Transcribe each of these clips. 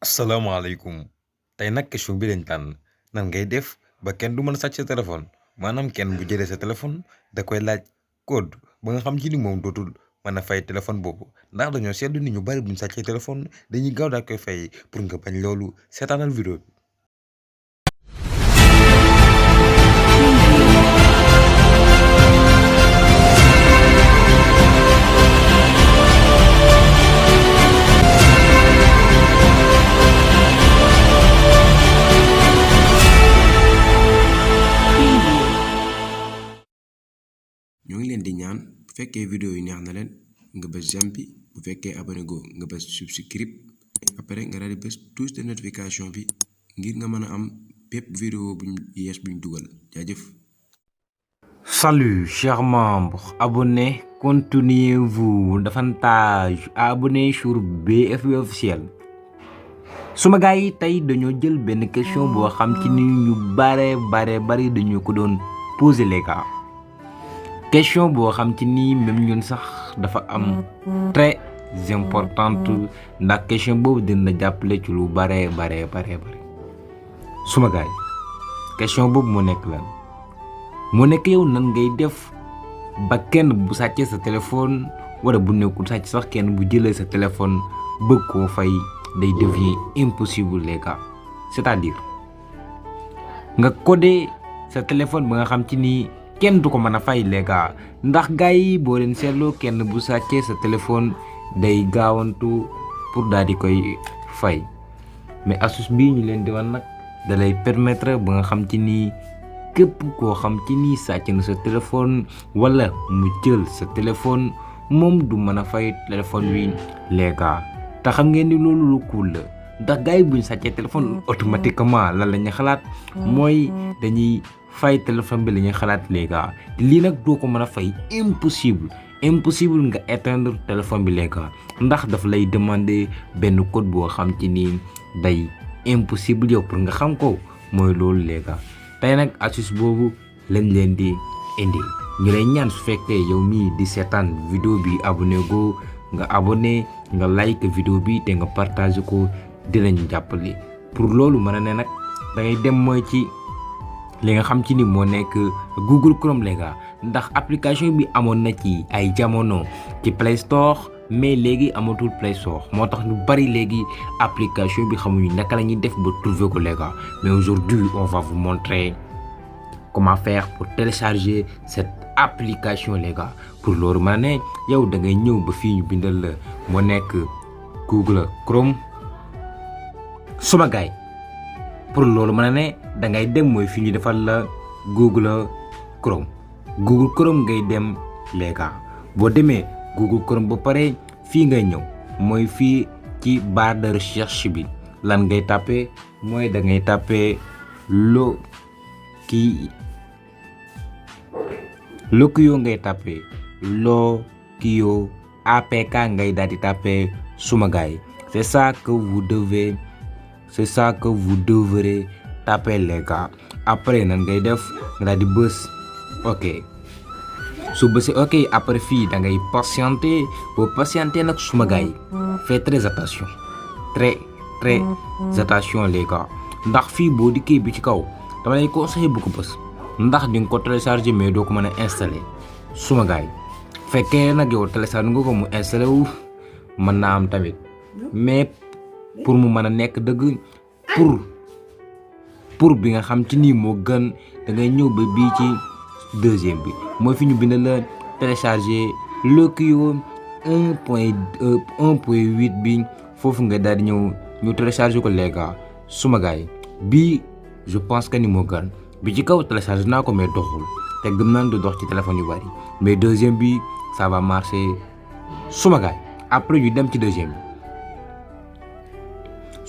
asalaamaaleykum tey nag question bi lañ tànn nan ngay def ba kenn du mën a sàcc sa téléphone maanaam kenn bu jëlee sa téléphone da koy laaj code ba nga xam ci ni moom dootul mën a fay téléphone boobu ndax dañoo seetlu ni ñu bari buñ sàccee téléphone dañuy gaaw daal koy fay pour nga bañ loolu seetaanal vidéo bi. ñoo ngi leen di ñaan bu fekkee vidéo yi neex na leen nga bës j'aime bi bu fekkee abonné go nga bës subscribe après nga daal di bës touche de notification bi ngir nga mën a am bépp vidéo buñ yees buñ dugal jaajëf. Salut chers membres, abonnés, continuez-vous davantage à abonner sur BFB officiel. suma gars yi tey dañoo jël benn question boo xam ci ni ñu bari dañu ko doon poser les gars. question boo xam ci ni même ñun sax dafa am très importante ndax question boobu dina jàppale ci lu bare suma gars yi question boobu moo nekk lan moo nekk yow nan ngay def ba kenn bu sàccee sa téléphone wala bu nekkul sàcc sax kenn bu jëlee sa téléphone bëgg koo fay day devient impossible les gars. c'est-à-dire nga codé sa téléphone ba nga xam ci ni kenn du ko mën a fay les gars ndax gars yi boo leen seetloo kenn bu sàccee sa téléphone day gaawantu pour daal di koy fay mais astuce bii ñu leen di wan nag da lay permettre ba nga xam ci ni képp koo xam ci ni sàcc na sa téléphone wala mu jël sa téléphone moom du mën a fay téléphone wi les gars te xam ngeen ni loolu lu cool la ndax gars yi buñ sàccee téléphone automatiquement lan la ñuy xalaat mooy dañuy fay téléphone bi la ñuy xalaat les gars lii nag doo ko mën a fay impossible nga éteindre téléphone bi les gars ndax daf lay demander benn code boo xam ci ni day impossible yow pour nga xam ko mooy loolu les gars. tey nag astuce boobu lañ leen di indi ñu lay ñaan su fekkee yow mii di seetaan vidéo bi abonné go nga abonné nga like vidéo bi te nga partage ko dinañ jàppale pour loolu mën a ne nag da ngay dem mooy ci li nga xam ci ni moo nekk Google Chrome les gars ndax application bi amoon na ci ay jamono ci Play Store mais léegi amatul Play Store moo tax ñu bari léegi application bi xamuñu naka la ñuy def ba trouver ko les gars mais aujourd'hui on va vous montrer comment faire pour télécharger cette application les gars pour loolu mën ne yow da ngay ñëw ba fii ñu bindal la moo nekk Google Chrome suma gaay pour loolu mën ne da ngay dem mooy fii ñu defal la Google Chrome ngay dem les gars boo demee Google Chrome ba pare fii ngay ñëw mooy fii ci barre de recherche bi lan ngay tapé mooy da ngay tapé Lokiyo ngay tapé Lokiyo APK ngay daal di tapé suma gaay c'est ça que vous devrez taper les gars après nan ngay def nga daal di bës ok su bësee ok après fii da ngay patienter boo patienter nag suma gars yi faites très attention les gars ndax fii boo dikkee bi ci kaw dama lay conseillé bu ko bës ndax di nga ko télécharger mais doo ko mën a installer suma gars yi fekkee nag yow télécharger nga ko mu installé wu mën naa am tamit mais pour mu mën a nekk dëgg pour bi nga xam ci nii moo gën da ngay ñëw ba bii ci deuxième bi mooy fi ñu bind la télécharger Lokiyo 1.8 bi foofu nga daal di ñëw ñu télécharger ko les gars suma gars yi bii je pense que ni moo gën bi ci kaw télécharger naa ko mais doxul te gëm naa du dox ci téléphone yu bari mais deuxième bi ça va marcher suma gars yi après ñu dem ci deuxième bi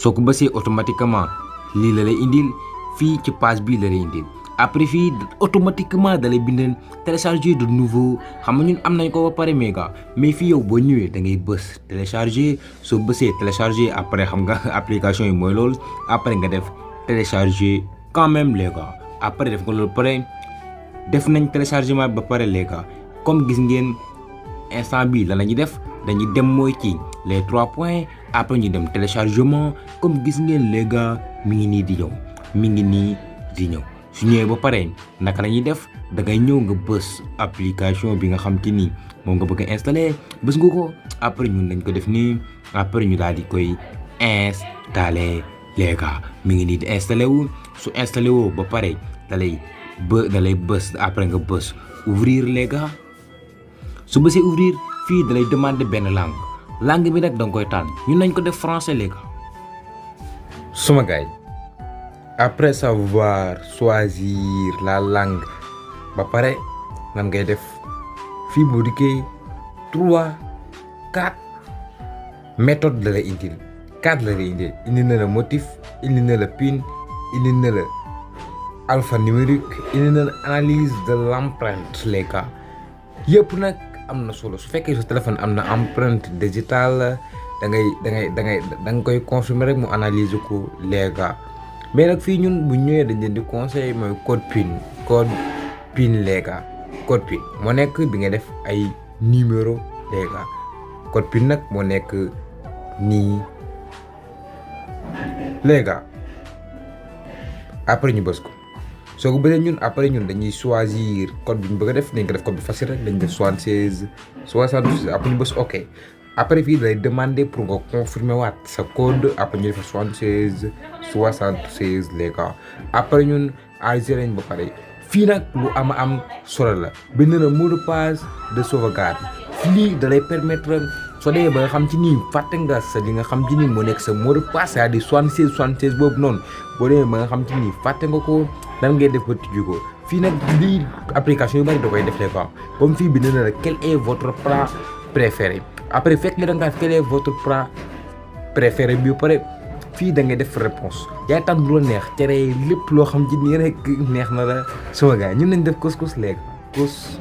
soo ko bësee automatiquement lii la lay indil fii ci page bii la lay indil après fii automatiquement da lay bindal télécharger de nouveau xam nga ñun am nañ ko ba pare mais fii yow boo ñëwee da ngay bës télécharger soo bësee télécharger après xam nga application yi mooy loolu après nga def télécharger quand même les gars après def nga loolu pare def nañ téléchargement ba pare les gars comme gis ngeen instant bii la ñuy def dañuy dem mooy ci les 3 points après ñu dem téléchargement comme gis ngeen les gars mi ngi nii di ñëw su ñëwee ba pare naka la ñuy def da ngay ñëw nga bës application bi nga xam te ni moom nga bëgg a installer bës nga ko après ñun dañ ko def nii après ñu daal di koy installer les gars mi ngi nii di installé wu su installé woo ba pare da lay bës après nga bës ouvrir les gars su bësee ouvrir fii da lay demander benn langue bi nag da nga koy tànn ñun nañ ko def français les gars. suma gars yi après savoir choisir la langue ba pare nan ngay def fii boo dikkee 3 4 méthode la lay indil 4 la lay indil indi na la motif indi na la PIN indi na la alphanumérique indi na la analyse de l'empreinte les gars yëpp nag am na solo su fekkee sa téléphone am na empreinte digitale da nga koy confirmer rek mu analyser ko les gars mais nag fii ñun bu ñëwee dañ leen di conseil mooy code PIN les gars code PIN moo nekk bi nga def ay numéro les gars code PIN nag moo nekk nii les gars après ñu bës ko soo ko bësee ñun après ñun dañuy choisir code bi ñu bëgg a def dañ ko def code bi facile rek dañ def 76 après ñu bës ok après fii day demander pour nga confirmer waat sa code après ñu def 76 les gars après ñun enregistré nañ ba pare fii nag lu am solo la bind na mot de passe de sauvegarde lii da lay permettre soo demee ba nga xam ci nii fàtte nga sa li nga xam ci nii moo nekk sa mot de passe c'est-à-dire 76 boobu noonu boo demee ba nga xam ci nii fàtte nga ko dan ngay def ba tijji ko fii nag lii application yu bari da koy def les gars comme fii bind na la quel est votre plat préféré après fekk nga da nga quel est votre plat préféré bi pare fii da ngay def réponse yaay tànn lu la neex cere lépp loo xam ci nii rek neex na la sama gars ñun nañ def couscous léegi couscous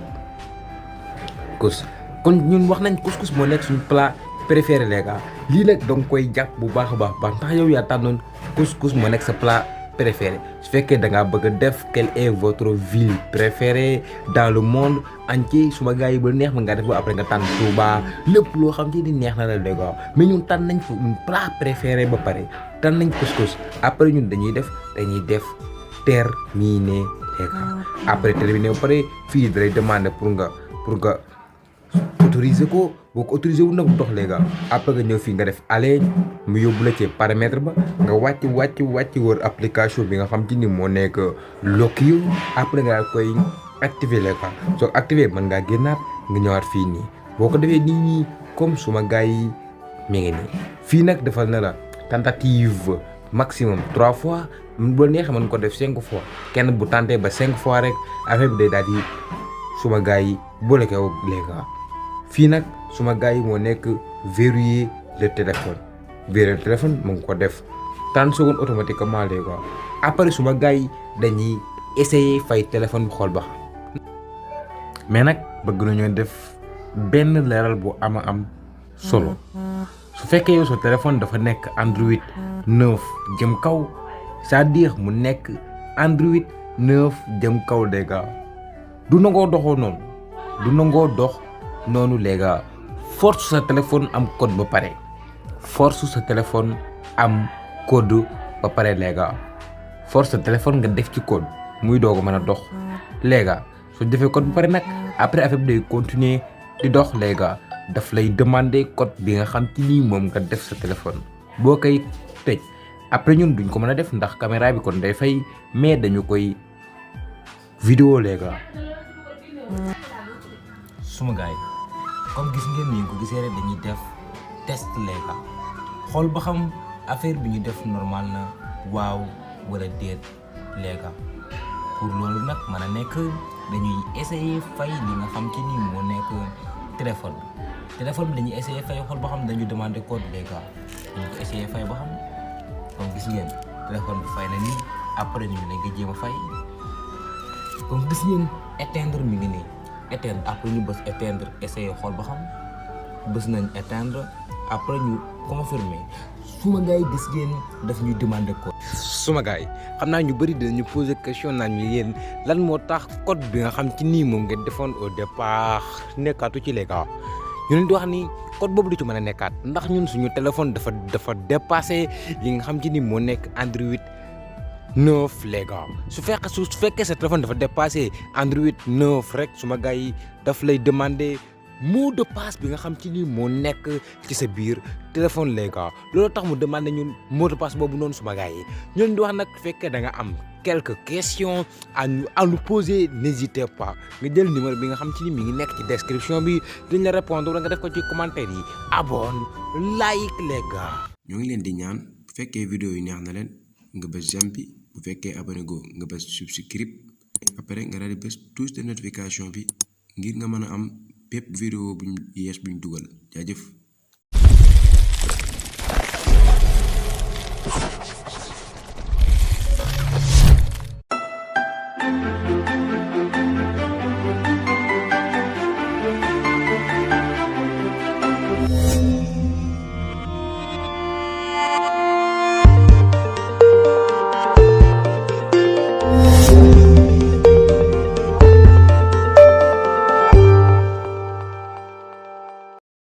kon ñun wax nañ couscous moo nekk suñu plat préféré les gars lii nag da nga koy jàpp bu baax a baax ndax yow yaa tànnoon couscous moo nekk sa plat préféré su fekkee da ngaa bëgg a def quelle est votre ville préférée dans le monde entier suma gars yi ba neex ma nga def ba après nga tànn Touba lépp loo xam ci di neex na la les gars mais ñun tànn nañ fa un plat préféré ba pare tànn nañ couscous après ñun dañuy def terminer les gars après terminer ba pare fii da lay demander pour nga autoriser ko boo ko autoriser wu nag dox les gars après nga ñëw fii nga def aller mu yóbbu la ci paramètre ba nga wàcc wër application bi nga xam ci ni moo nekk Lockio après nga daal koy activer les gars soo activer mën ngaa génnaat nga ñëwaat fii nii boo ko defee nii comme suma gars yi mi ngi nii fii nag defal na la tentative maximum 3 fois bu neexee mën ko def 5 fois kenn bu tenté ba 5 fois rek affaire bi day daal di suma gars yi boole ko les gars fii nag suma gars yi moo nekk verrouiller le téléphone mu ngi ko def 30 secondes automatiquement les gars après suma gars yi dañuy essayer fay téléphone bi xool ba xam mais nag bëgg nañoo def benn leeral bu am solo su fekkee yow sa téléphone dafa nekk Android 9 jëm kaw c'est-à-dire mu nekk Android 9 jëm kaw les gars du nangoo dox noonu les gars force sa téléphone am code ba pare les gars force sa téléphone nga def ci code muy doog a mën a dox les gars soo defee code ba pare nag après affaire bi day continuer di dox les gars daf lay demander code bi nga xam ci nii moom nga def sa téléphone boo koy tëj après ñun duñ ko mën a def ndax caméra bi kon day fay mais dañu koy vidéo les gars suma gars yi comme gis ngeen ni ko gisee rek dañuy def test les gars xool ba xam affaire bi ñu def normal na waaw wala déet les gars pour loolu nag mën a nekk dañuy essayer fay li nga xam ci ni moo nekk téléphone bi dañuy essayer fay xool ba xam dañu demander code les gars dañu ko essayer fay ba xam comme gis ngeen téléphone bi fay na nii après ñu ne nga jéem a fay comme gis ngeen éteindre mi ngi nii éteindre après ñu bës éteindre essayer xool ba xam bës nañ éteindre après ñu confirmer suma gars yi gis ngeen daf ñuy demander code. suma gars yi xam naa ñu bëri dinañu poser question naan ñu yéen lan moo tax code bi nga xam ci nii moom ngeen defoon au départ nekkaatu ci les gars ñu leen di wax ni code boobu du ci mën a nekkaat ndax ñun suñu téléphone dafa dépassé li nga xam ci ni moo nekk Android 9 les gars su fekkee sa téléphone dafa dépassé Android 9 rek suma gars yi daf lay demander mot de passe bi nga xam ci ni moo nekk ci sa biir téléphone les gars loolu tax mu demander ñun mot de passe boobu noonu suma gars yi ñun di wax nag fekkee da nga am quelques questions à nous poser n'hésitez pas nga jël numéro bi nga xam ci ni mi ngi nekk ci description bi dañ la répondre wala nga def ko ci commentaire yi abonne like les gars. ñoo ngi leen di ñaan bu fekkee vidéo yi neex na leen nga bës j'aime bi bu fekkee abonné go nga bës subscribe après nga daal di bës touche de notification bi ngir nga mën a am bépp vidéo buñ yees buñ dugal jaajëf.